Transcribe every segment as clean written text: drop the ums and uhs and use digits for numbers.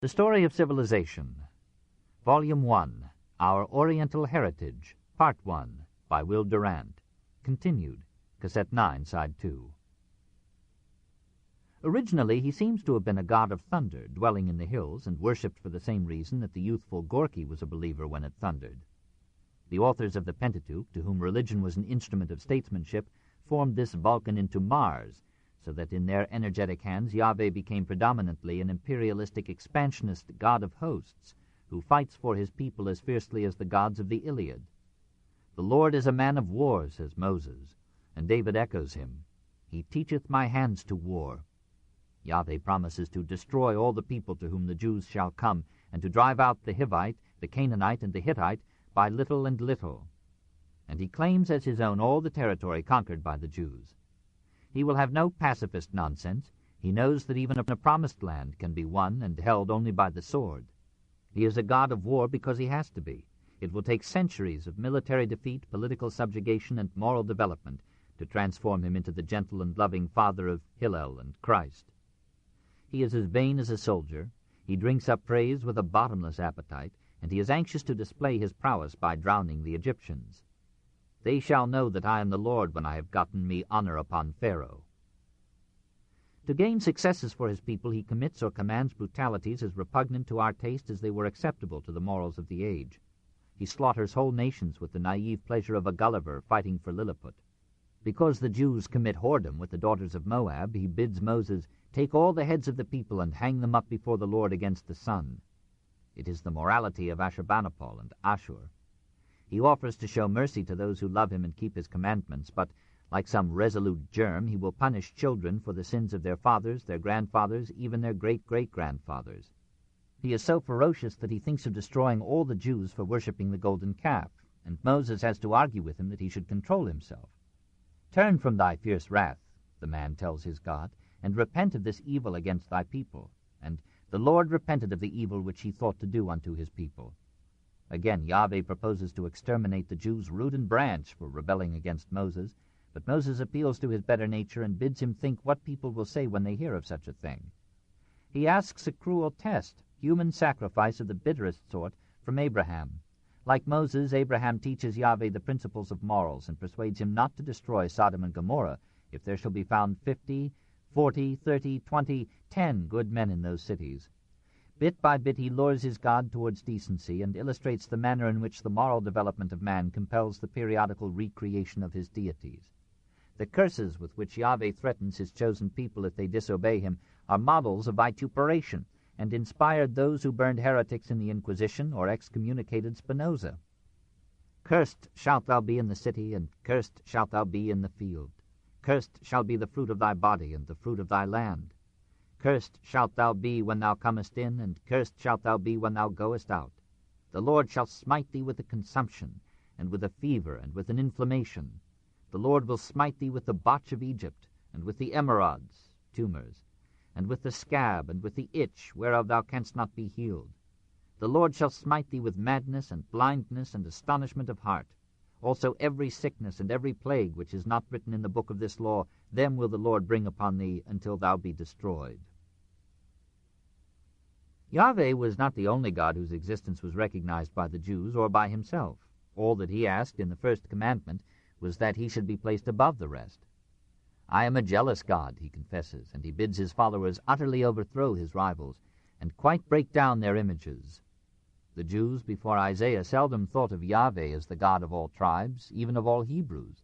The Story of Civilization, Volume 1, Our Oriental Heritage, Part 1, by Will Durant, continued, Cassette 9, Side 2. Originally, he seems to have been a god of thunder, dwelling in the hills, and worshipped for the same reason that the youthful Gorky was a believer when it thundered. The authors of the Pentateuch, to whom religion was an instrument of statesmanship, formed this Vulcan into Mars, so that in their energetic hands Yahweh became predominantly an imperialistic expansionist god of hosts, who fights for his people as fiercely as the gods of the Iliad. The Lord is a man of war, says Moses, and David echoes him. He teacheth my hands to war. Yahweh promises to destroy all the people to whom the Jews shall come, and to drive out the Hivite, the Canaanite, and the Hittite by little and little. And he claims as his own all the territory conquered by the Jews. He will have no pacifist nonsense. He knows that even a promised land can be won and held only by the sword. He is a god of war because he has to be. It will take centuries of military defeat, political subjugation, and moral development to transform him into the gentle and loving father of Hillel and Christ. He is as vain as a soldier. He drinks up praise with a bottomless appetite, and he is anxious to display his prowess by drowning the Egyptians. They shall know that I am the Lord when I have gotten me honor upon Pharaoh. To gain successes for his people, he commits or commands brutalities as repugnant to our taste as they were acceptable to the morals of the age. He slaughters whole nations with the naive pleasure of a Gulliver fighting for Lilliput. Because the Jews commit whoredom with the daughters of Moab, he bids Moses take all the heads of the people and hang them up before the Lord against the sun. It is the morality of Ashurbanipal and Ashur. He offers to show mercy to those who love him and keep his commandments, but, like some resolute germ, he will punish children for the sins of their fathers, their grandfathers, even their great-great-grandfathers. He is so ferocious that he thinks of destroying all the Jews for worshipping the golden calf, and Moses has to argue with him that he should control himself. "Turn from thy fierce wrath," the man tells his God, "and repent of this evil against thy people." And the Lord repented of the evil which he thought to do unto his people. Again, Yahweh proposes to exterminate the Jews root and branch for rebelling against Moses, but Moses appeals to his better nature and bids him think what people will say when they hear of such a thing. He asks a cruel test, human sacrifice of the bitterest sort, from Abraham. Like Moses, Abraham teaches Yahweh the principles of morals and persuades him not to destroy Sodom and Gomorrah if there shall be found 50, 40, 30, 20, 10 good men in those cities. Bit by bit he lures his God towards decency and illustrates the manner in which the moral development of man compels the periodical recreation of his deities. The curses with which Yahweh threatens his chosen people if they disobey him are models of vituperation, and inspired those who burned heretics in the Inquisition or excommunicated Spinoza. "Cursed shalt thou be in the city, and cursed shalt thou be in the field. Cursed shall be the fruit of thy body, and the fruit of thy land. Cursed shalt thou be when thou comest in, and cursed shalt thou be when thou goest out. The Lord shall smite thee with a consumption, and with a fever, and with an inflammation. The Lord will smite thee with the botch of Egypt, and with the emerods, tumors, and with the scab, and with the itch, whereof thou canst not be healed. The Lord shall smite thee with madness, and blindness, and astonishment of heart. Also every sickness and every plague which is not written in the book of this law, them will the Lord bring upon thee until thou be destroyed." Yahweh was not the only God whose existence was recognized by the Jews or by himself. All that he asked in the first commandment was that he should be placed above the rest. "I am a jealous God," he confesses, and he bids his followers utterly overthrow his rivals and quite break down their images. The Jews before Isaiah seldom thought of Yahweh as the God of all tribes, even of all Hebrews.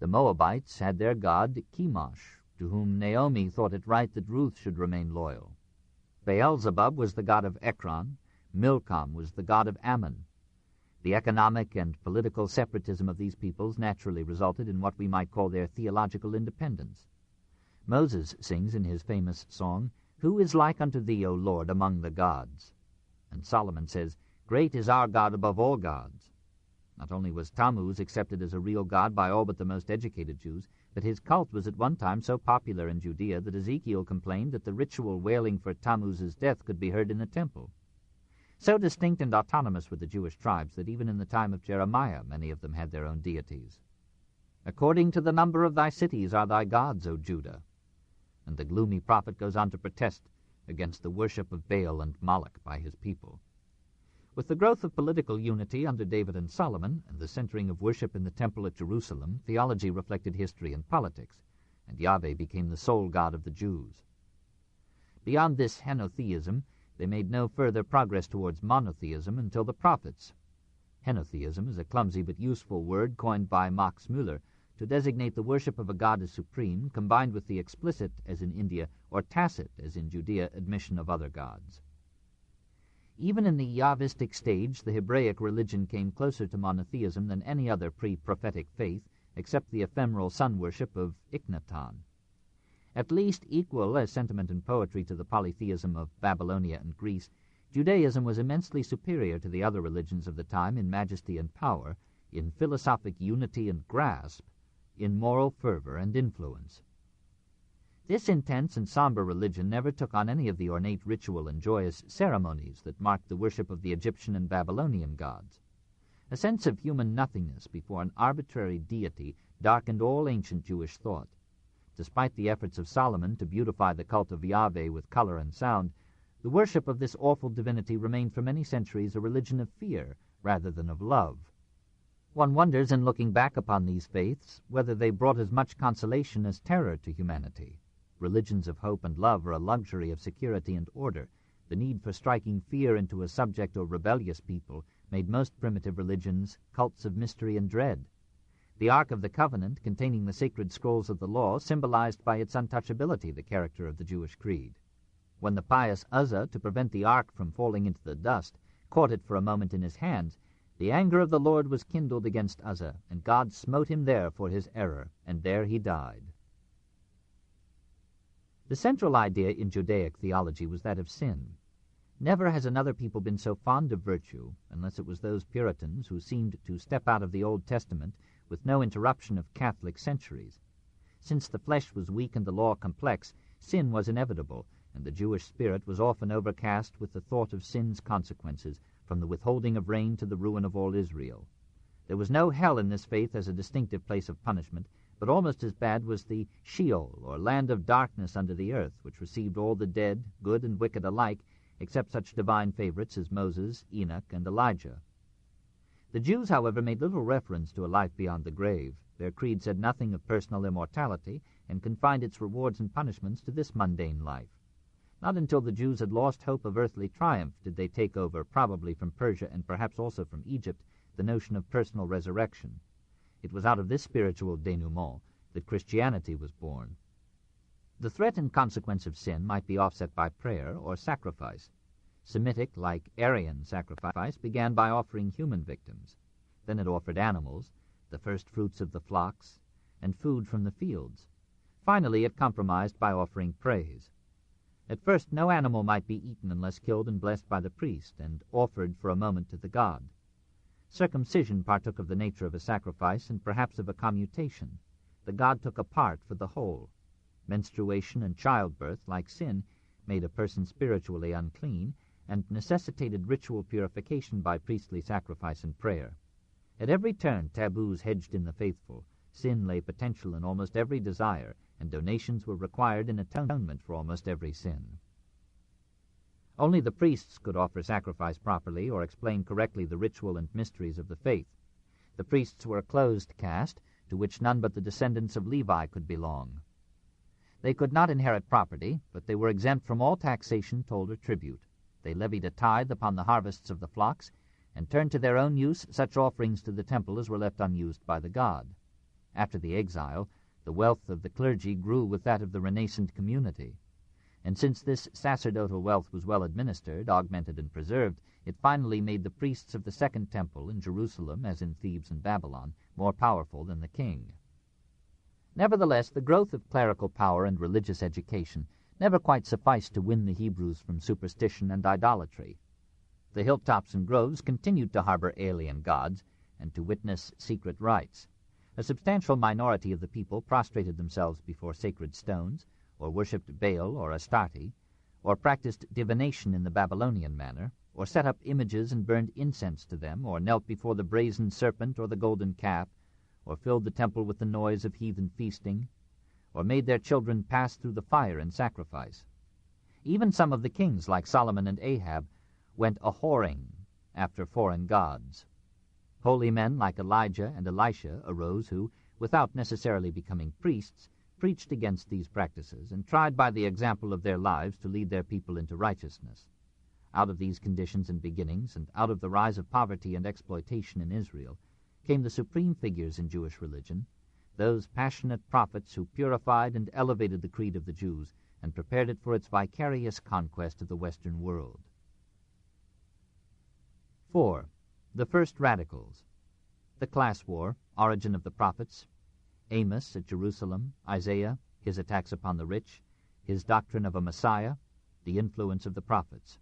The Moabites had their god Chemosh, to whom Naomi thought it right that Ruth should remain loyal. Beelzebub was the god of Ekron. Milcom was the god of Ammon. The economic and political separatism of these peoples naturally resulted in what we might call their theological independence. Moses sings in his famous song, "Who is like unto thee, O Lord, among the gods?" And Solomon says, "Great is our God above all gods." Not only was Tammuz accepted as a real god by all but the most educated Jews, but his cult was at one time so popular in Judea that Ezekiel complained that the ritual wailing for Tammuz's death could be heard in the temple. So distinct and autonomous were the Jewish tribes that even in the time of Jeremiah many of them had their own deities. "According to the number of thy cities are thy gods, O Judah." And the gloomy prophet goes on to protest, against the worship of Baal and Moloch by his people. With the growth of political unity under David and Solomon, and the centering of worship in the temple at Jerusalem, theology reflected history and politics, and Yahweh became the sole God of the Jews. Beyond this henotheism, they made no further progress towards monotheism until the prophets. Henotheism is a clumsy but useful word coined by Max Müller to designate the worship of a god as supreme, combined with the explicit, as in India, or tacit, as in Judea, admission of other gods. Even in the Yahvistic stage, the Hebraic religion came closer to monotheism than any other pre-prophetic faith, except the ephemeral sun worship of Ikhnaton. At least equal as sentiment and poetry to the polytheism of Babylonia and Greece, Judaism was immensely superior to the other religions of the time in majesty and power, in philosophic unity and grasp, in moral fervor and influence. This intense and somber religion never took on any of the ornate ritual and joyous ceremonies that marked the worship of the Egyptian and Babylonian gods. A sense of human nothingness before an arbitrary deity darkened all ancient Jewish thought. Despite the efforts of Solomon to beautify the cult of Yahweh with color and sound, the worship of this awful divinity remained for many centuries a religion of fear rather than of love. One wonders, in looking back upon these faiths, whether they brought as much consolation as terror to humanity. Religions of hope and love are a luxury of security and order. The need for striking fear into a subject or rebellious people made most primitive religions cults of mystery and dread. The Ark of the Covenant, containing the sacred scrolls of the law, symbolized by its untouchability the character of the Jewish creed. When the pious Uzzah, to prevent the ark from falling into the dust, caught it for a moment in his hands, the anger of the Lord was kindled against Uzzah, and God smote him there for his error, and there he died. The central idea in Judaic theology was that of sin. Never has another people been so fond of virtue, unless it was those Puritans who seemed to step out of the Old Testament with no interruption of Catholic centuries. Since the flesh was weak and the law complex, sin was inevitable, and the Jewish spirit was often overcast with the thought of sin's consequences, from the withholding of rain to the ruin of all Israel. There was no hell in this faith as a distinctive place of punishment, but almost as bad was the Sheol, or land of darkness under the earth, which received all the dead, good and wicked alike, except such divine favorites as Moses, Enoch, and Elijah. The Jews, however, made little reference to a life beyond the grave. Their creed said nothing of personal immortality, and confined its rewards and punishments to this mundane life. Not until the Jews had lost hope of earthly triumph did they take over, probably from Persia and perhaps also from Egypt, the notion of personal resurrection. It was out of this spiritual denouement that Christianity was born. The threat and consequence of sin might be offset by prayer or sacrifice. Semitic, like Aryan sacrifice, began by offering human victims. Then it offered animals, the first fruits of the flocks, and food from the fields. Finally, it compromised by offering praise. At first, no animal might be eaten unless killed and blessed by the priest and offered for a moment to the god. Circumcision partook of the nature of a sacrifice and perhaps of a commutation. The god took a part for the whole. Menstruation and childbirth, like sin, made a person spiritually unclean and necessitated ritual purification by priestly sacrifice and prayer. At every turn, taboos hedged in the faithful. Sin lay potential in almost every desire, and donations were required in atonement for almost every sin. Only the priests could offer sacrifice properly or explain correctly the ritual and mysteries of the faith. The priests were a closed caste, to which none but the descendants of Levi could belong. They could not inherit property, but they were exempt from all taxation, toll, or tribute. They levied a tithe upon the harvests of the flocks, and turned to their own use such offerings to the temple as were left unused by the god. After the exile, the wealth of the clergy grew with that of the renascent community. And since this sacerdotal wealth was well administered, augmented, and preserved, it finally made the priests of the Second Temple in Jerusalem, as in Thebes and Babylon, more powerful than the king. Nevertheless, the growth of clerical power and religious education never quite sufficed to win the Hebrews from superstition and idolatry. The hilltops and groves continued to harbor alien gods and to witness secret rites. A substantial minority of the people prostrated themselves before sacred stones, or worshipped Baal or Astarte, or practiced divination in the Babylonian manner, or set up images and burned incense to them, or knelt before the brazen serpent or the golden calf, or filled the temple with the noise of heathen feasting, or made their children pass through the fire in sacrifice. Even some of the kings, like Solomon and Ahab, went a-whoring after foreign gods. Holy men like Elijah and Elisha arose who, without necessarily becoming priests, preached against these practices and tried by the example of their lives to lead their people into righteousness. Out of these conditions and beginnings, and out of the rise of poverty and exploitation in Israel, came the supreme figures in Jewish religion, those passionate prophets who purified and elevated the creed of the Jews and prepared it for its vicarious conquest of the Western world. 4. The first radicals. The class war, origin of the prophets, Amos at Jerusalem, Isaiah, his attacks upon the rich, his doctrine of a Messiah, the influence of the prophets.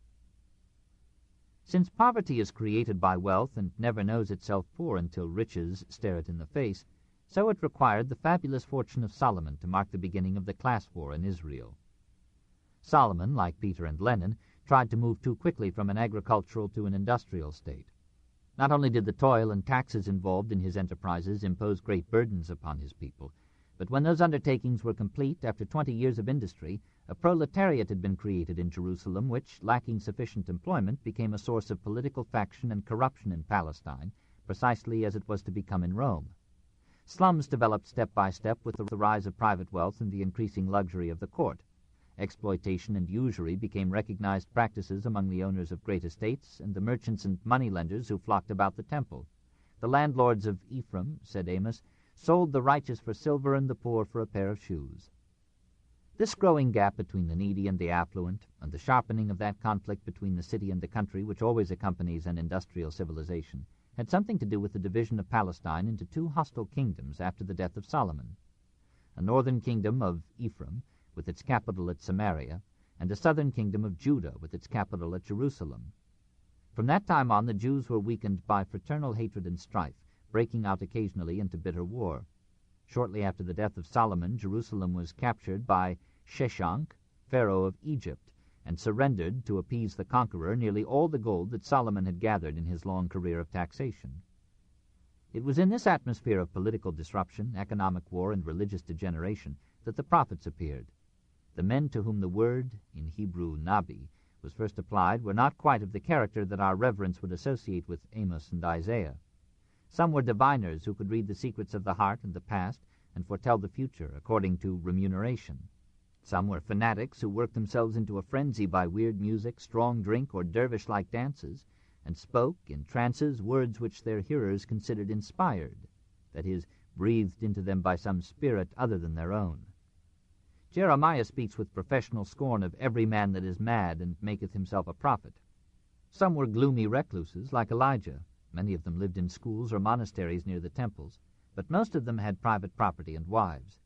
Since poverty is created by wealth and never knows itself poor until riches stare it in the face, so it required the fabulous fortune of Solomon to mark the beginning of the class war in Israel. Solomon, like Peter and Lenin, tried to move too quickly from an agricultural to an industrial state. Not only did the toil and taxes involved in his enterprises impose great burdens upon his people, but when those undertakings were complete, after 20 years of industry, a proletariat had been created in Jerusalem which, lacking sufficient employment, became a source of political faction and corruption in Palestine, precisely as it was to become in Rome. Slums developed step by step with the rise of private wealth and the increasing luxury of the court. Exploitation and usury became recognized practices among the owners of great estates and the merchants and moneylenders who flocked about the temple. The landlords of Ephraim, said Amos, sold the righteous for silver and the poor for a pair of shoes. This growing gap between the needy and the affluent, and the sharpening of that conflict between the city and the country which always accompanies an industrial civilization, had something to do with the division of Palestine into two hostile kingdoms after the death of Solomon. A northern kingdom of Ephraim, with its capital at Samaria, and a southern kingdom of Judah, with its capital at Jerusalem. From that time on, the Jews were weakened by fraternal hatred and strife, breaking out occasionally into bitter war. Shortly after the death of Solomon, Jerusalem was captured by Sheshonk, Pharaoh of Egypt, and surrendered to appease the conqueror nearly all the gold that Solomon had gathered in his long career of taxation. It was in this atmosphere of political disruption, economic war, and religious degeneration that the prophets appeared. The men to whom the word, in Hebrew Nabi, was first applied were not quite of the character that our reverence would associate with Amos and Isaiah. Some were diviners who could read the secrets of the heart and the past and foretell the future according to remuneration. Some were fanatics who worked themselves into a frenzy by weird music, strong drink, or dervish-like dances, and spoke, in trances, words which their hearers considered inspired, that is, breathed into them by some spirit other than their own. Jeremiah speaks with professional scorn of every man that is mad and maketh himself a prophet. Some were gloomy recluses, like Elijah. Many of them lived in schools or monasteries near the temples, but most of them had private property and wives.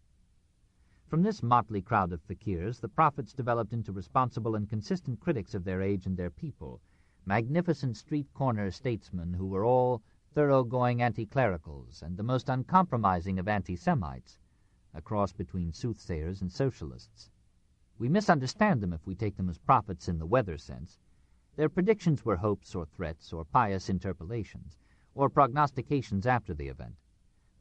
From this motley crowd of fakirs, the prophets developed into responsible and consistent critics of their age and their people, magnificent street-corner statesmen who were all thoroughgoing anti-clericals and the most uncompromising of anti-Semites, a cross between soothsayers and socialists. We misunderstand them if we take them as prophets in the weather sense. Their predictions were hopes or threats or pious interpolations, or prognostications after the event.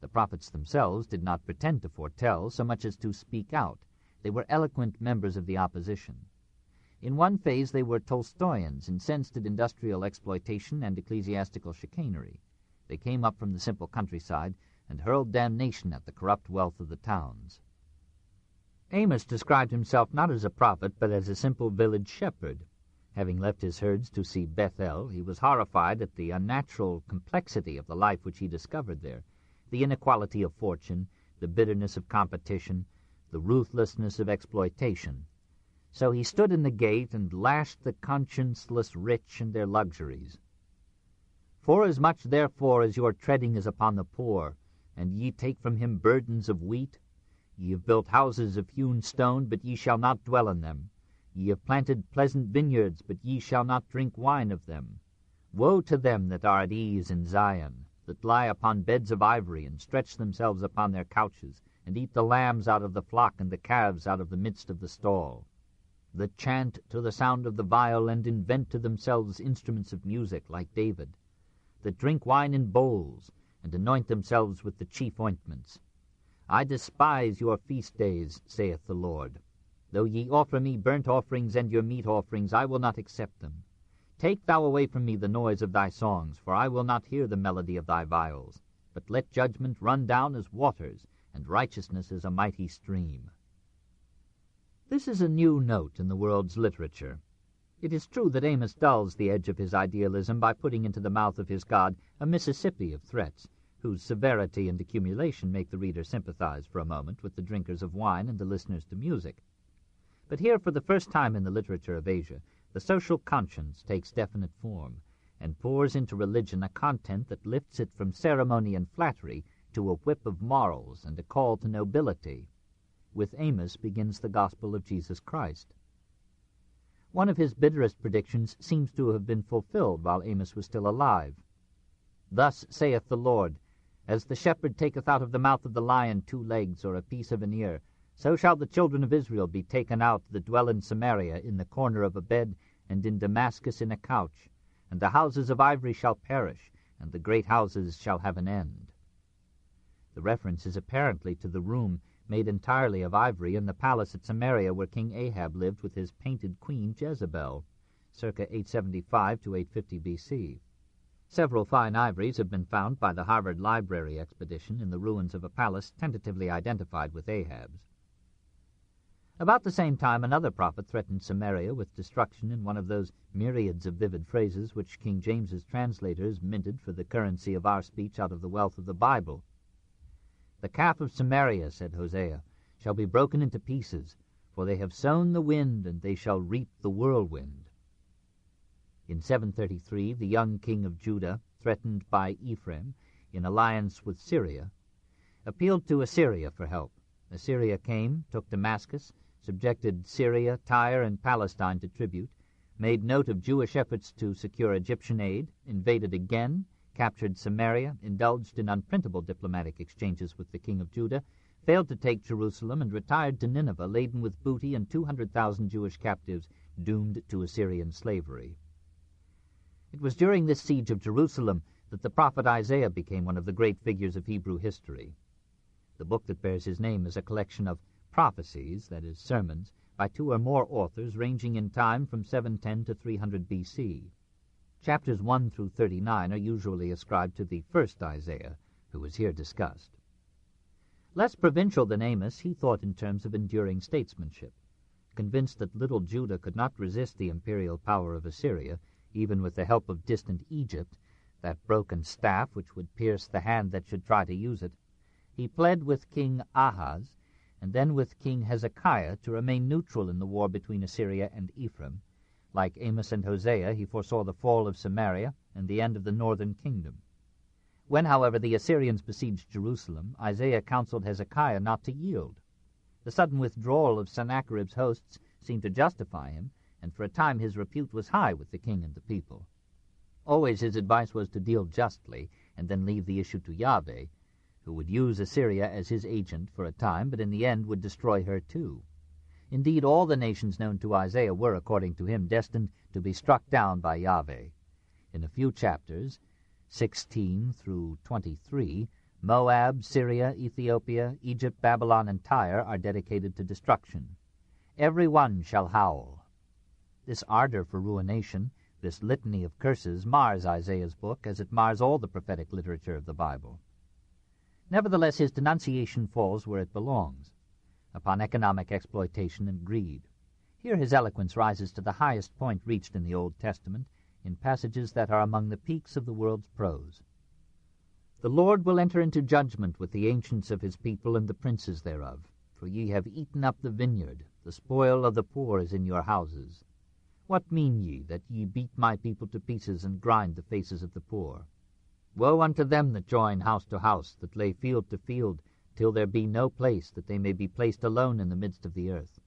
The prophets themselves did not pretend to foretell so much as to speak out. They were eloquent members of the opposition. In one phase they were Tolstoyans, incensed at industrial exploitation and ecclesiastical chicanery. They came up from the simple countryside and hurled damnation at the corrupt wealth of the towns. Amos described himself not as a prophet, but as a simple village shepherd. Having left his herds to see Bethel, he was horrified at the unnatural complexity of the life which he discovered there, the inequality of fortune, the bitterness of competition, the ruthlessness of exploitation. So he stood in the gate and lashed the conscienceless rich and their luxuries. Forasmuch therefore as your treading is upon the poor, and ye take from him burdens of wheat, ye have built houses of hewn stone, but ye shall not dwell in them. Ye have planted pleasant vineyards, but ye shall not drink wine of them. Woe to them that are at ease in Zion, that lie upon beds of ivory, and stretch themselves upon their couches, and eat the lambs out of the flock, and the calves out of the midst of the stall. That chant to the sound of the viol, and invent to themselves instruments of music, like David. That drink wine in bowls, and anoint themselves with the chief ointments. I despise your feast days, saith the Lord. Though ye offer me burnt offerings and your meat offerings, I will not accept them. Take thou away from me the noise of thy songs, for I will not hear the melody of thy viols. But let judgment run down as waters, and righteousness as a mighty stream. This is a new note in the world's literature. It is true that Amos dulls the edge of his idealism by putting into the mouth of his God a Mississippi of threats, whose severity and accumulation make the reader sympathize for a moment with the drinkers of wine and the listeners to music. But here, for the first time in the literature of Asia, the social conscience takes definite form, and pours into religion a content that lifts it from ceremony and flattery to a whip of morals and a call to nobility. With Amos begins the gospel of Jesus Christ. One of his bitterest predictions seems to have been fulfilled while Amos was still alive. Thus saith the Lord, As the shepherd taketh out of the mouth of the lion 2 legs or a piece of an ear, so shall the children of Israel be taken out that dwell in Samaria in the corner of a bed, and in Damascus in a couch. And the houses of ivory shall perish, and the great houses shall have an end. The reference is apparently to the room made entirely of ivory in the palace at Samaria where King Ahab lived with his painted queen Jezebel, circa 875 to 850 B.C. Several fine ivories have been found by the Harvard Library expedition in the ruins of a palace tentatively identified with Ahab's. About the same time, another prophet threatened Samaria with destruction in one of those myriads of vivid phrases which King James's translators minted for the currency of our speech out of the wealth of the Bible. The calf of Samaria, said Hosea, shall be broken into pieces, for they have sown the wind, and they shall reap the whirlwind. In 733, the young king of Judah, threatened by Ephraim in alliance with Syria, appealed to Assyria for help. Assyria came, took Damascus, subjected Syria, Tyre, and Palestine to tribute, made note of Jewish efforts to secure Egyptian aid, invaded again, captured Samaria, indulged in unprintable diplomatic exchanges with the king of Judah, failed to take Jerusalem, and retired to Nineveh laden with booty and 200,000 Jewish captives doomed to Assyrian slavery. It was during this siege of Jerusalem that the prophet Isaiah became one of the great figures of Hebrew history. The book that bears his name is a collection of prophecies, that is, sermons, by 2 or more authors ranging in time from 710 to 300 B.C. Chapters 1 through 39 are usually ascribed to the first Isaiah, who is here discussed. Less provincial than Amos, he thought in terms of enduring statesmanship. Convinced that little Judah could not resist the imperial power of Assyria, even with the help of distant Egypt, that broken staff which would pierce the hand that should try to use it, he pled with King Ahaz, and then with King Hezekiah, to remain neutral in the war between Assyria and Ephraim. Like Amos and Hosea, he foresaw the fall of Samaria and the end of the northern kingdom. When, however, the Assyrians besieged Jerusalem, Isaiah counseled Hezekiah not to yield. The sudden withdrawal of Sennacherib's hosts seemed to justify him, and for a time his repute was high with the king and the people. Always his advice was to deal justly, and then leave the issue to Yahweh, who would use Assyria as his agent for a time, but in the end would destroy her too. Indeed, all the nations known to Isaiah were, according to him, destined to be struck down by Yahweh. In a few chapters, 16 through 23, Moab, Syria, Ethiopia, Egypt, Babylon, and Tyre are dedicated to destruction. Every one shall howl. This ardor for ruination, this litany of curses, mars Isaiah's book as it mars all the prophetic literature of the Bible. Nevertheless, his denunciation falls where it belongs, upon economic exploitation and greed. Here his eloquence rises to the highest point reached in the Old Testament, in passages that are among the peaks of the world's prose. The Lord will enter into judgment with the ancients of his people and the princes thereof, for ye have eaten up the vineyard, the spoil of the poor is in your houses. What mean ye, that ye beat my people to pieces and grind the faces of the poor? Woe unto them that join house to house, that lay field to field, till there be no place, that they may be placed alone in the midst of the earth.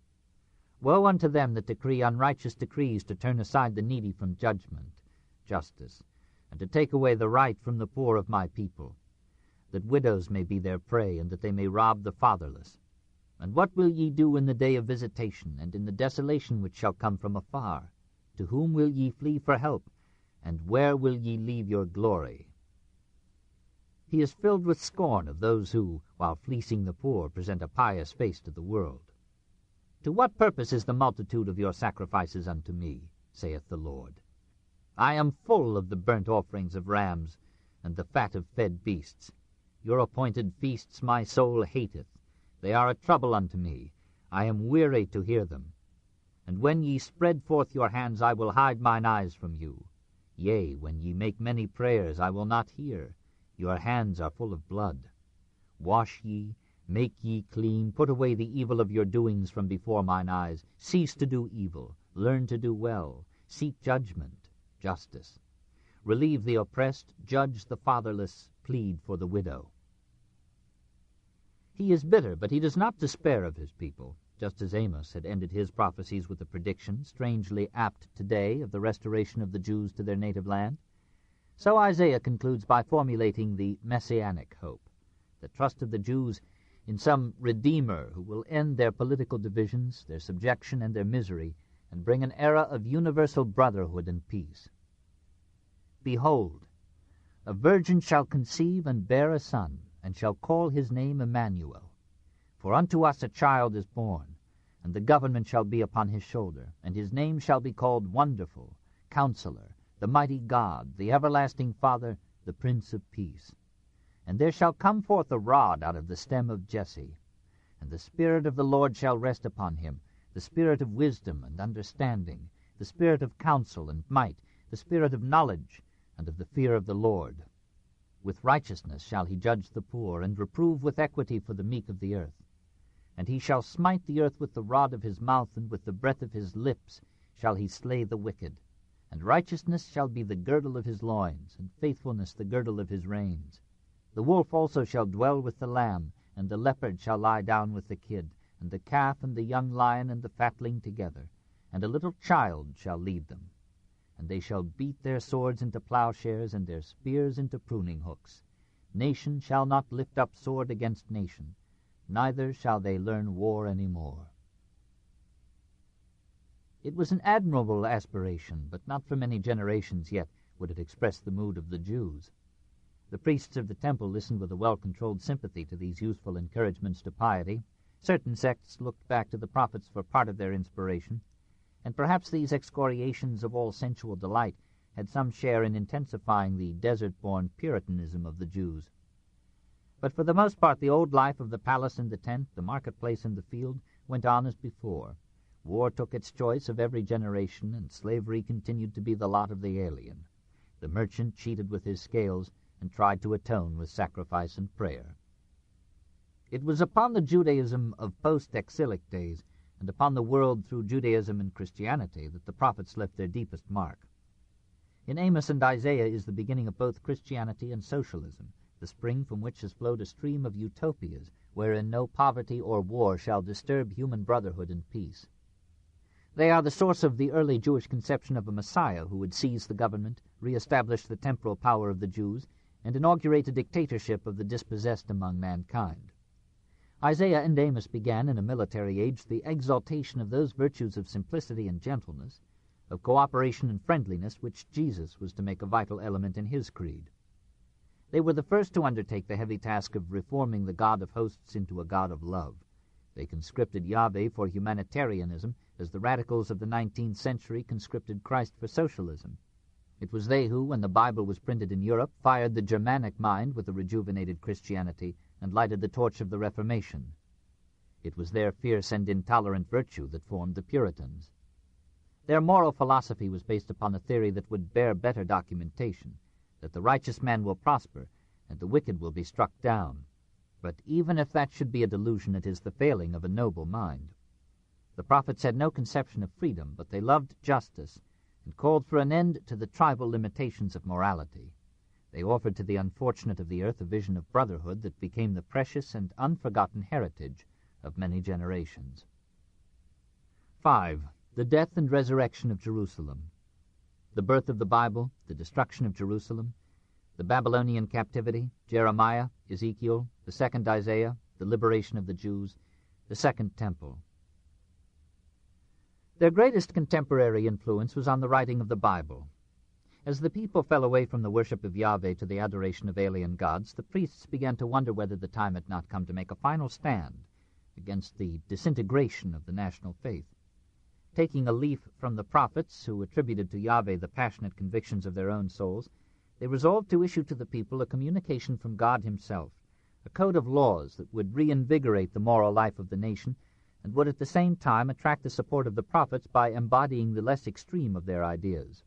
Woe unto them that decree unrighteous decrees, to turn aside the needy from judgment, justice, and to take away the right from the poor of my people, that widows may be their prey, and that they may rob the fatherless. And what will ye do in the day of visitation, and in the desolation which shall come from afar? To whom will ye flee for help, and where will ye leave your glory? He is filled with scorn of those who, while fleecing the poor, present a pious face to the world. To what purpose is the multitude of your sacrifices unto me, saith the Lord? I am full of the burnt offerings of rams, and the fat of fed beasts. Your appointed feasts my soul hateth. They are a trouble unto me. I am weary to hear them. And when ye spread forth your hands, I will hide mine eyes from you. Yea, when ye make many prayers, I will not hear. Your hands are full of blood. Wash ye, make ye clean, put away the evil of your doings from before mine eyes. Cease to do evil, learn to do well, seek judgment, justice. Relieve the oppressed, judge the fatherless, plead for the widow. He is bitter, but he does not despair of his people, just as Amos had ended his prophecies with a prediction, strangely apt today, of the restoration of the Jews to their native land. So Isaiah concludes by formulating the messianic hope, the trust of the Jews in some Redeemer who will end their political divisions, their subjection, and their misery, and bring an era of universal brotherhood and peace. Behold, a virgin shall conceive and bear a son, and shall call his name Emmanuel. For unto us a child is born, and the government shall be upon his shoulder, and his name shall be called Wonderful, Counselor, the Mighty God, the Everlasting Father, the Prince of Peace. And there shall come forth a rod out of the stem of Jesse, and the Spirit of the Lord shall rest upon him, the Spirit of wisdom and understanding, the Spirit of counsel and might, the Spirit of knowledge and of the fear of the Lord. With righteousness shall he judge the poor, and reprove with equity for the meek of the earth. And he shall smite the earth with the rod of his mouth, and with the breath of his lips shall he slay the wicked. And righteousness shall be the girdle of his loins, and faithfulness the girdle of his reins. The wolf also shall dwell with the lamb, and the leopard shall lie down with the kid, and the calf and the young lion and the fatling together, and a little child shall lead them. And they shall beat their swords into plowshares, and their spears into pruning hooks. Nation shall not lift up sword against nation, neither shall they learn war any more. It was an admirable aspiration, but not for many generations yet would it express the mood of the Jews. The priests of the temple listened with a well-controlled sympathy to these useful encouragements to piety. Certain sects looked back to the prophets for part of their inspiration, and perhaps these excoriations of all sensual delight had some share in intensifying the desert-born Puritanism of the Jews. But for the most part the old life of the palace and the tent, the marketplace and the field, went on as before. War took its choice of every generation, and slavery continued to be the lot of the alien. The merchant cheated with his scales, and tried to atone with sacrifice and prayer. It was upon the Judaism of post-exilic days, and upon the world through Judaism and Christianity, that the prophets left their deepest mark. In Amos and Isaiah is the beginning of both Christianity and socialism, the spring from which has flowed a stream of utopias, wherein no poverty or war shall disturb human brotherhood and peace. They are the source of the early Jewish conception of a Messiah who would seize the government, re-establish the temporal power of the Jews, and inaugurate a dictatorship of the dispossessed among mankind. Isaiah and Amos began in a military age the exaltation of those virtues of simplicity and gentleness, of cooperation and friendliness, which Jesus was to make a vital element in his creed. They were the first to undertake the heavy task of reforming the God of hosts into a God of love. They conscripted Yahweh for humanitarianism, as the radicals of the 19th century conscripted Christ for socialism. It was they who, when the Bible was printed in Europe, fired the Germanic mind with a rejuvenated Christianity and lighted the torch of the Reformation. It was their fierce and intolerant virtue that formed the Puritans. Their moral philosophy was based upon a theory that would bear better documentation, that the righteous man will prosper and the wicked will be struck down. But even if that should be a delusion, it is the failing of a noble mind. The prophets had no conception of freedom, but they loved justice and called for an end to the tribal limitations of morality. They offered to the unfortunate of the earth a vision of brotherhood that became the precious and unforgotten heritage of many generations. 5. The death and resurrection of Jerusalem. The birth of the Bible, the destruction of Jerusalem, the Babylonian captivity, Jeremiah, Ezekiel, the second Isaiah, the liberation of the Jews, the second temple. Their greatest contemporary influence was on the writing of the Bible. As the people fell away from the worship of Yahweh to the adoration of alien gods, the priests began to wonder whether the time had not come to make a final stand against the disintegration of the national faith. Taking a leaf from the prophets, who attributed to Yahweh the passionate convictions of their own souls, they resolved to issue to the people a communication from God himself, a code of laws that would reinvigorate the moral life of the nation, and would at the same time attract the support of the prophets by embodying the less extreme of their ideas.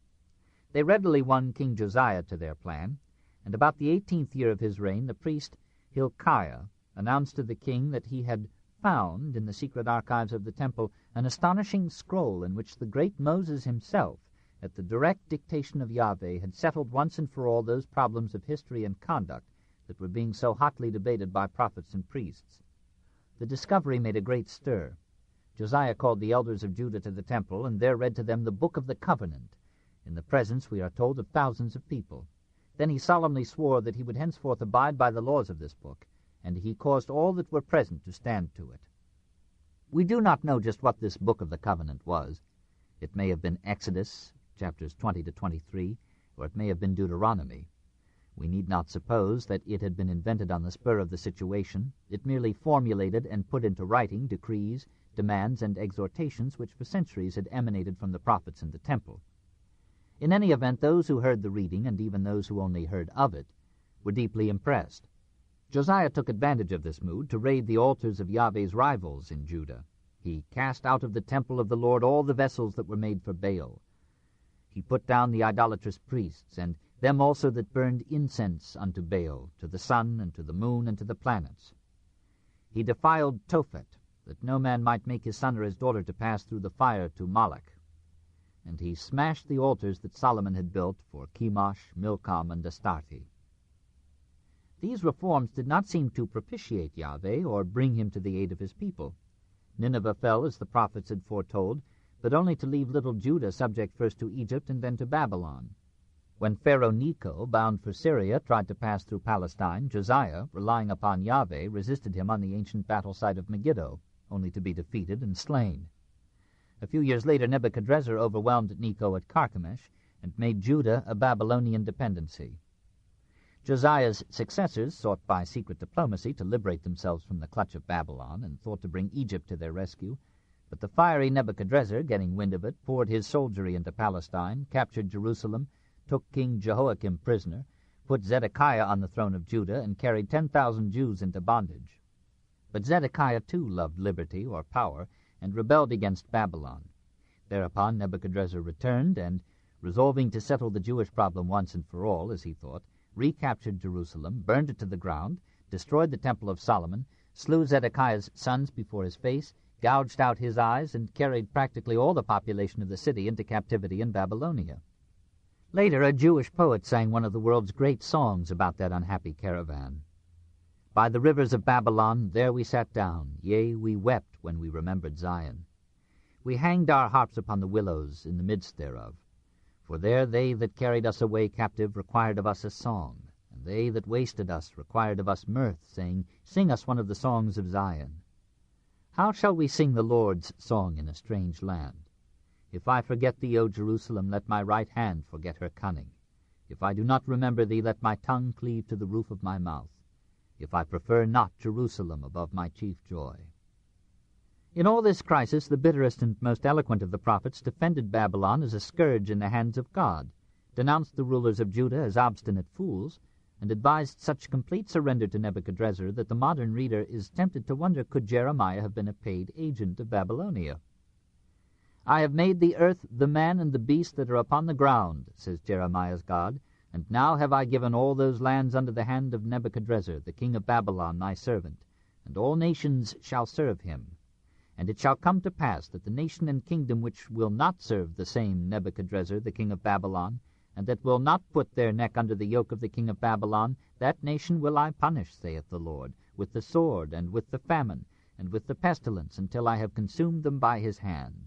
They readily won King Josiah to their plan, and about the 18th year of his reign the priest Hilkiah announced to the king that he had found in the secret archives of the temple an astonishing scroll in which the great Moses himself, at the direct dictation of Yahweh, had settled once and for all those problems of history and conduct that were being so hotly debated by prophets and priests. The discovery made a great stir. Josiah called the elders of Judah to the temple, and there read to them the Book of the Covenant, in the presence, we are told, of thousands of people. Then he solemnly swore that he would henceforth abide by the laws of this book, and he caused all that were present to stand to it. We do not know just what this Book of the Covenant was. It may have been Exodus, chapters 20 to 23, or it may have been Deuteronomy. We need not suppose that it had been invented on the spur of the situation. It merely formulated and put into writing decrees, demands, and exhortations which for centuries had emanated from the prophets in the temple. In any event, those who heard the reading, and even those who only heard of it, were deeply impressed. Josiah took advantage of this mood to raid the altars of Yahweh's rivals in Judah. He cast out of the temple of the Lord all the vessels that were made for Baal. He put down the idolatrous priests, and them also that burned incense unto Baal, to the sun, and to the moon, and to the planets. He defiled Tophet, that no man might make his son or his daughter to pass through the fire to Moloch. And he smashed the altars that Solomon had built for Chemosh, Milcom, and Astarte. These reforms did not seem to propitiate Yahweh or bring him to the aid of his people. Nineveh fell as the prophets had foretold, but only to leave little Judah subject first to Egypt and then to Babylon. When Pharaoh Necho, bound for Syria, tried to pass through Palestine, Josiah, relying upon Yahweh, resisted him on the ancient battle site of Megiddo, only to be defeated and slain. A few years later, Nebuchadrezzar overwhelmed Necho at Carchemish and made Judah a Babylonian dependency. Josiah's successors sought by secret diplomacy to liberate themselves from the clutch of Babylon and thought to bring Egypt to their rescue, but the fiery Nebuchadrezzar, getting wind of it, poured his soldiery into Palestine, captured Jerusalem, took King Jehoiakim prisoner, put Zedekiah on the throne of Judah, and carried 10,000 Jews into bondage. But Zedekiah too loved liberty or power, and rebelled against Babylon. Thereupon Nebuchadrezzar returned, and, resolving to settle the Jewish problem once and for all, as he thought, recaptured Jerusalem, burned it to the ground, destroyed the Temple of Solomon, slew Zedekiah's sons before his face, gouged out his eyes, and carried practically all the population of the city into captivity in Babylonia. Later, a Jewish poet sang one of the world's great songs about that unhappy caravan. By the rivers of Babylon, there we sat down, yea, we wept when we remembered Zion. We hanged our harps upon the willows in the midst thereof. For there they that carried us away captive required of us a song, and they that wasted us required of us mirth, saying, Sing us one of the songs of Zion. How shall we sing the Lord's song in a strange land? If I forget thee, O Jerusalem, let my right hand forget her cunning. If I do not remember thee, let my tongue cleave to the roof of my mouth. If I prefer not Jerusalem above my chief joy. In all this crisis, the bitterest and most eloquent of the prophets defended Babylon as a scourge in the hands of God, denounced the rulers of Judah as obstinate fools, and advised such complete surrender to Nebuchadrezzar that the modern reader is tempted to wonder, could Jeremiah have been a paid agent of Babylonia? I have made the earth, the man, and the beast that are upon the ground, says Jeremiah's God, and now have I given all those lands under the hand of Nebuchadrezzar, the king of Babylon, my servant, and all nations shall serve him. And it shall come to pass that the nation and kingdom which will not serve the same Nebuchadrezzar, the king of Babylon, and that will not put their neck under the yoke of the king of Babylon, that nation will I punish, saith the Lord, with the sword, and with the famine, and with the pestilence, until I have consumed them by his hand.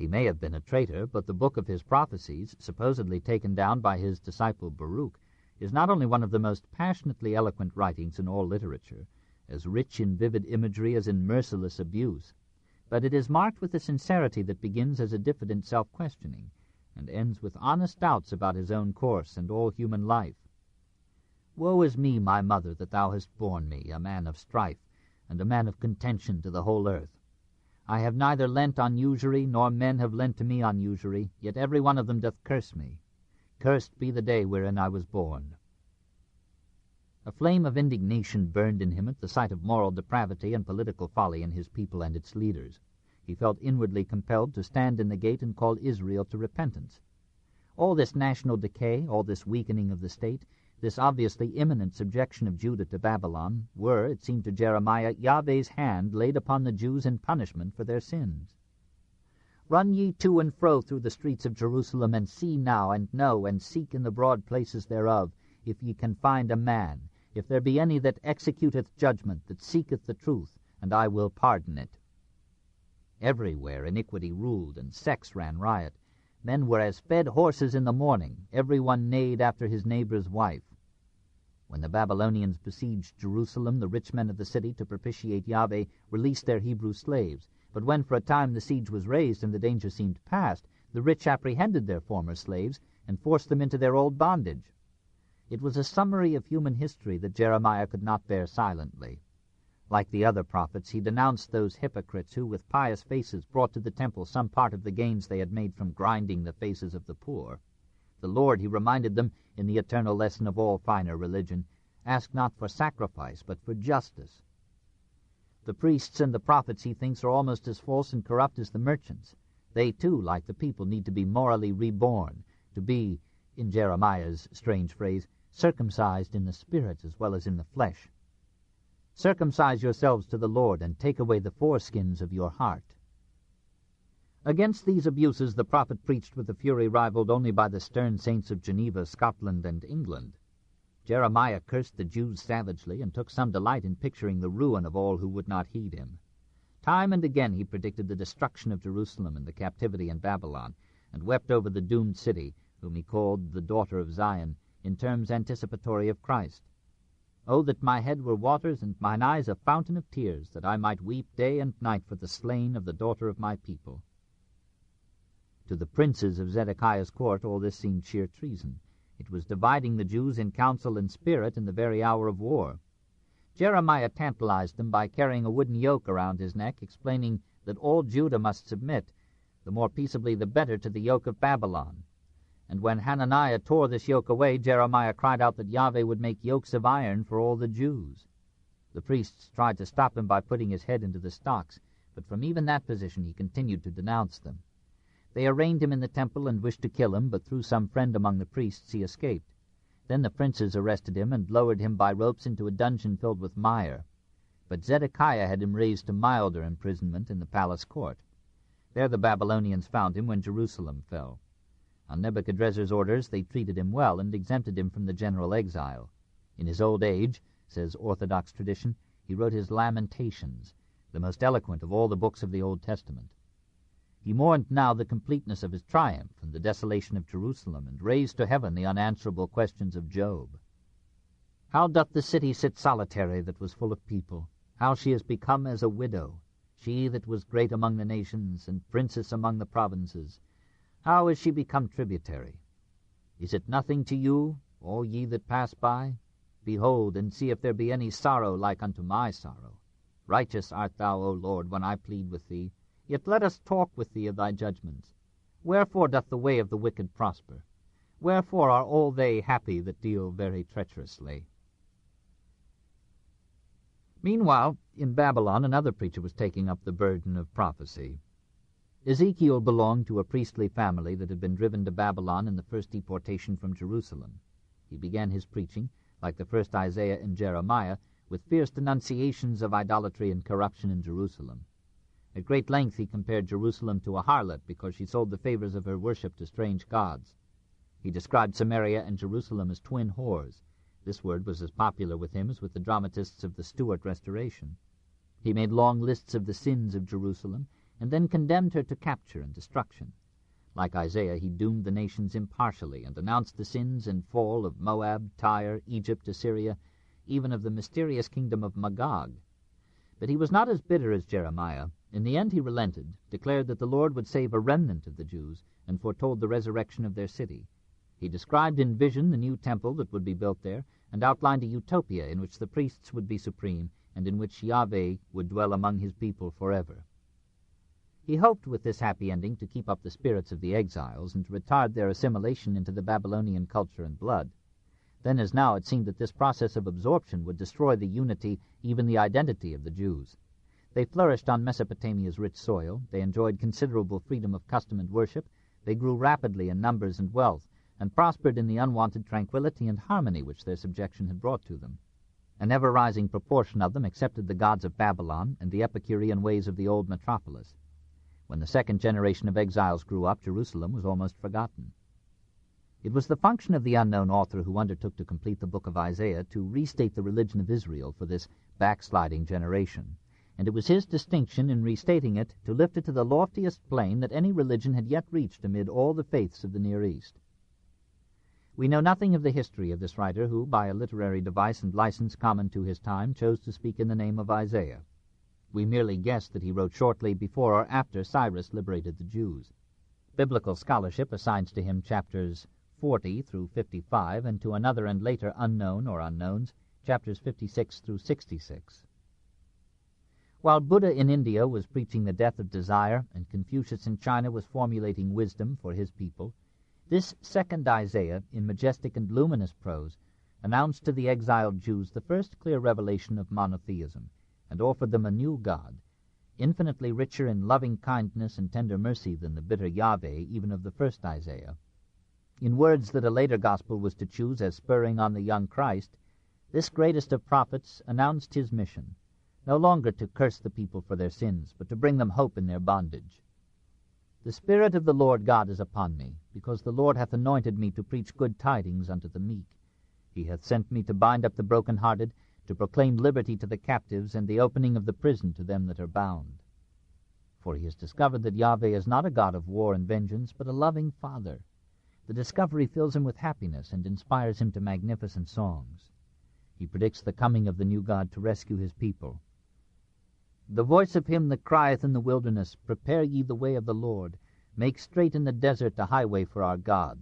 He may have been a traitor, but the book of his prophecies, supposedly taken down by his disciple Baruch, is not only one of the most passionately eloquent writings in all literature, as rich in vivid imagery as in merciless abuse, but it is marked with a sincerity that begins as a diffident self-questioning, and ends with honest doubts about his own course and all human life. Woe is me, my mother, that thou hast borne me, a man of strife, and a man of contention to the whole earth. I have neither lent on usury, nor men have lent to me on usury, yet every one of them doth curse me. Cursed be the day wherein I was born." A flame of indignation burned in him at the sight of moral depravity and political folly in his people and its leaders. He felt inwardly compelled to stand in the gate and call Israel to repentance. All this national decay, all this weakening of the state, this obviously imminent subjection of Judah to Babylon, were, it seemed to Jeremiah, Yahweh's hand laid upon the Jews in punishment for their sins. "Run ye to and fro through the streets of Jerusalem, and see now, and know, and seek in the broad places thereof, if ye can find a man, if there be any that executeth judgment, that seeketh the truth, and I will pardon it." Everywhere iniquity ruled, and sex ran riot. Men were as fed horses in the morning, every one neighed after his neighbor's wife. When the Babylonians besieged Jerusalem, the rich men of the city, to propitiate Yahweh, released their Hebrew slaves. But when for a time the siege was raised and the danger seemed past, the rich apprehended their former slaves and forced them into their old bondage. It was a summary of human history that Jeremiah could not bear silently. Like the other prophets, he denounced those hypocrites who, with pious faces, brought to the temple some part of the gains they had made from grinding the faces of the poor. The Lord, he reminded them, in the eternal lesson of all finer religion, ask not for sacrifice, but for justice. The priests and the prophets, he thinks, are almost as false and corrupt as the merchants. They, too, like the people, need to be morally reborn, to be, in Jeremiah's strange phrase, circumcised in the spirit as well as in the flesh. "Circumcise yourselves to the Lord, and take away the foreskins of your heart." Against these abuses the prophet preached with a fury rivaled only by the stern saints of Geneva, Scotland, and England. Jeremiah cursed the Jews savagely, and took some delight in picturing the ruin of all who would not heed him. Time and again he predicted the destruction of Jerusalem and the captivity in Babylon, and wept over the doomed city, whom he called the daughter of Zion, in terms anticipatory of Christ. "Oh, that my head were waters, and mine eyes a fountain of tears, that I might weep day and night for the slain of the daughter of my people." To the princes of Zedekiah's court all this seemed sheer treason. It was dividing the Jews in counsel and spirit in the very hour of war. Jeremiah tantalized them by carrying a wooden yoke around his neck, explaining that all Judah must submit, the more peaceably the better, to the yoke of Babylon. And when Hananiah tore this yoke away, Jeremiah cried out that Yahweh would make yokes of iron for all the Jews. The priests tried to stop him by putting his head into the stocks, but from even that position he continued to denounce them. They arraigned him in the temple and wished to kill him, but through some friend among the priests he escaped. Then the princes arrested him and lowered him by ropes into a dungeon filled with mire. But Zedekiah had him raised to milder imprisonment in the palace court. There the Babylonians found him when Jerusalem fell. On Nebuchadrezzar's orders they treated him well and exempted him from the general exile. In his old age, says Orthodox tradition, he wrote his Lamentations, the most eloquent of all the books of the Old Testament. He mourned now the completeness of his triumph and the desolation of Jerusalem, and raised to heaven the unanswerable questions of Job. "How doth the city sit solitary that was full of people? How she is become as a widow, she that was great among the nations, and princess among the provinces. How is she become tributary? Is it nothing to you, all ye that pass by? Behold, and see if there be any sorrow like unto my sorrow. Righteous art thou, O Lord, when I plead with thee. Yet let us talk with thee of thy judgments. Wherefore doth the way of the wicked prosper? Wherefore are all they happy that deal very treacherously?" Meanwhile, in Babylon, another preacher was taking up the burden of prophecy. Ezekiel belonged to a priestly family that had been driven to Babylon in the first deportation from Jerusalem. He began his preaching, like the first Isaiah and Jeremiah, with fierce denunciations of idolatry and corruption in Jerusalem. At great length he compared Jerusalem to a harlot because she sold the favors of her worship to strange gods. He described Samaria and Jerusalem as twin whores. This word was as popular with him as with the dramatists of the Stuart Restoration. He made long lists of the sins of Jerusalem, and then condemned her to capture and destruction. Like Isaiah, he doomed the nations impartially and announced the sins and fall of Moab, Tyre, Egypt, Assyria, even of the mysterious kingdom of Magog. But he was not as bitter as Jeremiah. In the end he relented, declared that the Lord would save a remnant of the Jews, and foretold the resurrection of their city. He described in vision the new temple that would be built there, and outlined a utopia in which the priests would be supreme, and in which Yahweh would dwell among his people forever. He hoped with this happy ending to keep up the spirits of the exiles and to retard their assimilation into the Babylonian culture and blood. Then as now it seemed that this process of absorption would destroy the unity, even the identity of the Jews. They flourished on Mesopotamia's rich soil, they enjoyed considerable freedom of custom and worship, they grew rapidly in numbers and wealth, and prospered in the unwonted tranquility and harmony which their subjection had brought to them. An ever-rising proportion of them accepted the gods of Babylon and the Epicurean ways of the old metropolis. When the second generation of exiles grew up, Jerusalem was almost forgotten. It was the function of the unknown author who undertook to complete the book of Isaiah to restate the religion of Israel for this backsliding generation, and it was his distinction in restating it to lift it to the loftiest plane that any religion had yet reached amid all the faiths of the Near East. We know nothing of the history of this writer who, by a literary device and license common to his time, chose to speak in the name of Isaiah. We merely guess that he wrote shortly before or after Cyrus liberated the Jews. Biblical scholarship assigns to him chapters 40 through 55, and to another and later unknown or unknowns, chapters 56 through 66. While Buddha in India was preaching the death of desire, and Confucius in China was formulating wisdom for his people, this second Isaiah, in majestic and luminous prose, announced to the exiled Jews the first clear revelation of monotheism, and offered them a new God, infinitely richer in loving kindness and tender mercy than the bitter Yahweh even of the first Isaiah. In words that a later gospel was to choose as spurring on the young Christ, this greatest of prophets announced his mission, no longer to curse the people for their sins, but to bring them hope in their bondage. The Spirit of the Lord God is upon me, because the Lord hath anointed me to preach good tidings unto the meek. He hath sent me to bind up the brokenhearted, to proclaim liberty to the captives, and the opening of the prison to them that are bound. For he has discovered that Yahweh is not a God of war and vengeance, but a loving Father. The discovery fills him with happiness and inspires him to magnificent songs. He predicts the coming of the new God to rescue his people. The voice of him that crieth in the wilderness, Prepare ye the way of the Lord, make straight in the desert a highway for our God.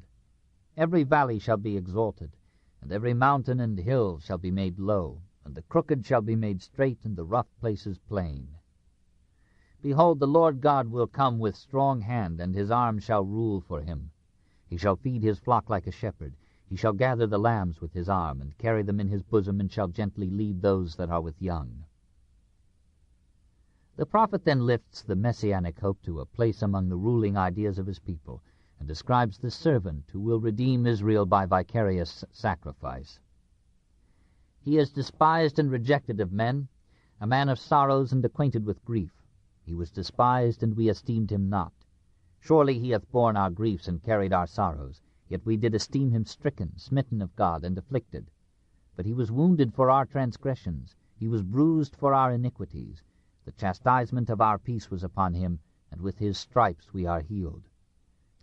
Every valley shall be exalted, and every mountain and hill shall be made low, and the crooked shall be made straight, and the rough places plain. Behold, the Lord God will come with strong hand, and his arm shall rule for him. He shall feed his flock like a shepherd. He shall gather the lambs with his arm, and carry them in his bosom, and shall gently lead those that are with young. The prophet then lifts the messianic hope to a place among the ruling ideas of his people, and describes the servant who will redeem Israel by vicarious sacrifice. He is despised and rejected of men, a man of sorrows and acquainted with grief. He was despised, and we esteemed him not. Surely he hath borne our griefs and carried our sorrows, yet we did esteem him stricken, smitten of God, and afflicted. But he was wounded for our transgressions, he was bruised for our iniquities. The chastisement of our peace was upon him, and with his stripes we are healed.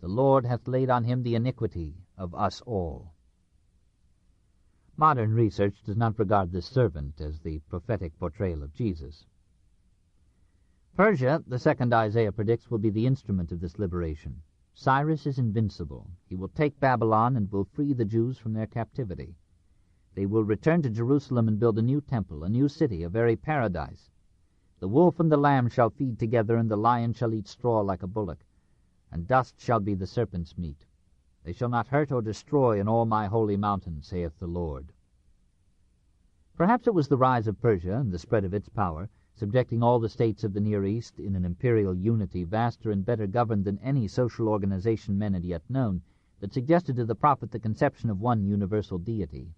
The Lord hath laid on him the iniquity of us all. Modern research does not regard this servant as the prophetic portrayal of Jesus. Persia, the second Isaiah predicts, will be the instrument of this liberation. Cyrus is invincible. He will take Babylon and will free the Jews from their captivity. They will return to Jerusalem and build a new temple, a new city, a very paradise. The wolf and the lamb shall feed together, and the lion shall eat straw like a bullock, and dust shall be the serpent's meat. They shall not hurt or destroy in all my holy mountain, saith the Lord. Perhaps it was the rise of Persia and the spread of its power, subjecting all the states of the Near East in an imperial unity vaster and better governed than any social organization men had yet known, that suggested to the prophet the conception of one universal deity.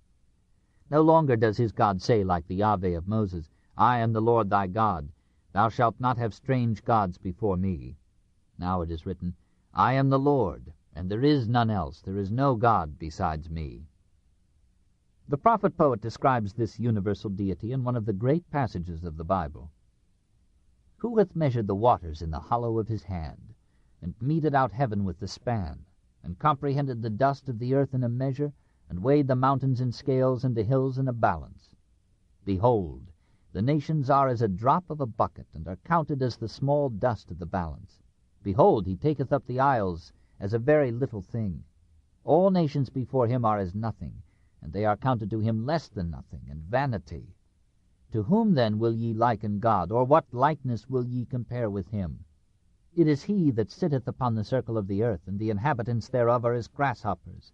No longer does his God say, like the Yahweh of Moses, I am the Lord thy God. Thou shalt not have strange gods before me. Now it is written, I am the Lord, and there is none else. There is no God besides me. The prophet-poet describes this universal deity in one of the great passages of the Bible. Who hath measured the waters in the hollow of his hand, and meted out heaven with the span, and comprehended the dust of the earth in a measure, and weighed the mountains in scales, and the hills in a balance? Behold, the nations are as a drop of a bucket, and are counted as the small dust of the balance. Behold, he taketh up the isles as a very little thing. All nations before him are as nothing, and they are counted to him less than nothing, and vanity. To whom then will ye liken God, or what likeness will ye compare with him? It is he that sitteth upon the circle of the earth, and the inhabitants thereof are as grasshoppers,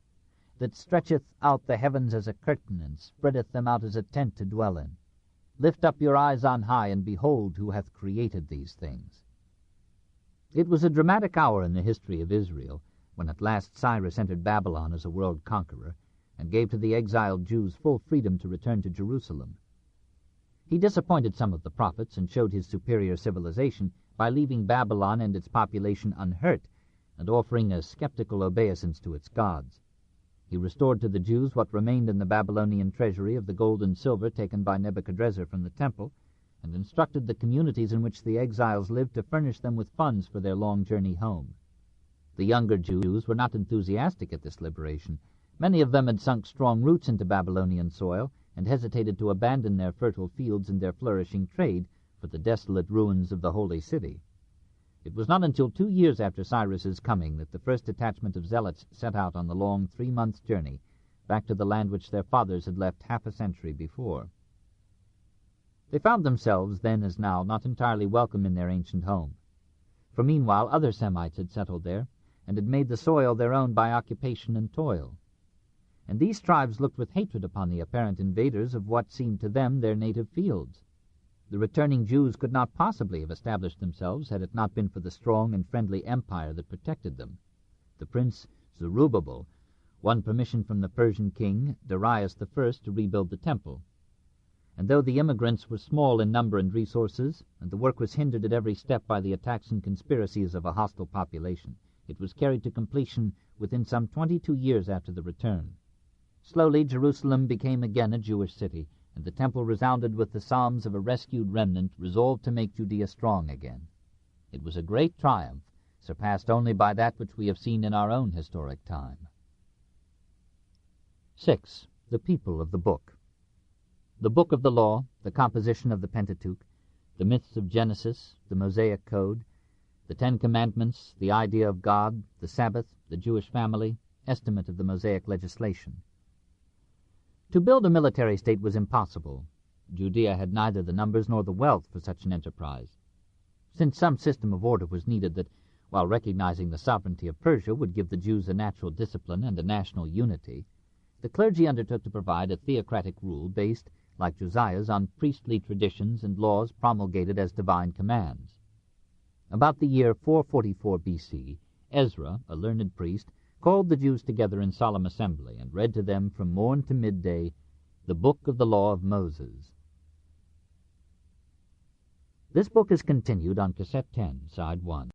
that stretcheth out the heavens as a curtain, and spreadeth them out as a tent to dwell in. Lift up your eyes on high, and behold who hath created these things. It was a dramatic hour in the history of Israel, when at last Cyrus entered Babylon as a world conqueror, and gave to the exiled Jews full freedom to return to Jerusalem. He disappointed some of the prophets, and showed his superior civilization by leaving Babylon and its population unhurt, and offering a skeptical obeisance to its gods. He restored to the Jews what remained in the Babylonian treasury of the gold and silver taken by Nebuchadrezzar from the temple, and instructed the communities in which the exiles lived to furnish them with funds for their long journey home. The younger Jews were not enthusiastic at this liberation. Many of them had sunk strong roots into Babylonian soil, and hesitated to abandon their fertile fields and their flourishing trade for the desolate ruins of the holy city. It was not until 2 years after Cyrus's coming that the first detachment of zealots set out on the long 3-month journey back to the land which their fathers had left half a century before. They found themselves, then as now, not entirely welcome in their ancient home, for meanwhile other Semites had settled there, and had made the soil their own by occupation and toil. And these tribes looked with hatred upon the apparent invaders of what seemed to them their native fields. The returning Jews could not possibly have established themselves had it not been for the strong and friendly empire that protected them. The prince Zerubbabel won permission from the Persian king Darius I to rebuild the temple. And though the immigrants were small in number and resources, and the work was hindered at every step by the attacks and conspiracies of a hostile population, it was carried to completion within some 22 years after the return. Slowly Jerusalem became again a Jewish city, and the temple resounded with the psalms of a rescued remnant resolved to make Judea strong again. It was a great triumph, surpassed only by that which we have seen in our own historic time. 6. The people of the book. The book of the law, the composition of the Pentateuch, the myths of Genesis, the Mosaic Code, the 10 Commandments, the idea of God, the Sabbath, the Jewish family, estimate of the Mosaic legislation. To build a military state was impossible. Judea had neither the numbers nor the wealth for such an enterprise. Since some system of order was needed that, while recognizing the sovereignty of Persia, would give the Jews a natural discipline and a national unity, the clergy undertook to provide a theocratic rule based, like Josiah's, on priestly traditions and laws promulgated as divine commands. About the year 444 B.C., Ezra, a learned priest, called the Jews together in solemn assembly, and read to them from morn to midday the book of the law of Moses. This book is continued on cassette 10, side 1.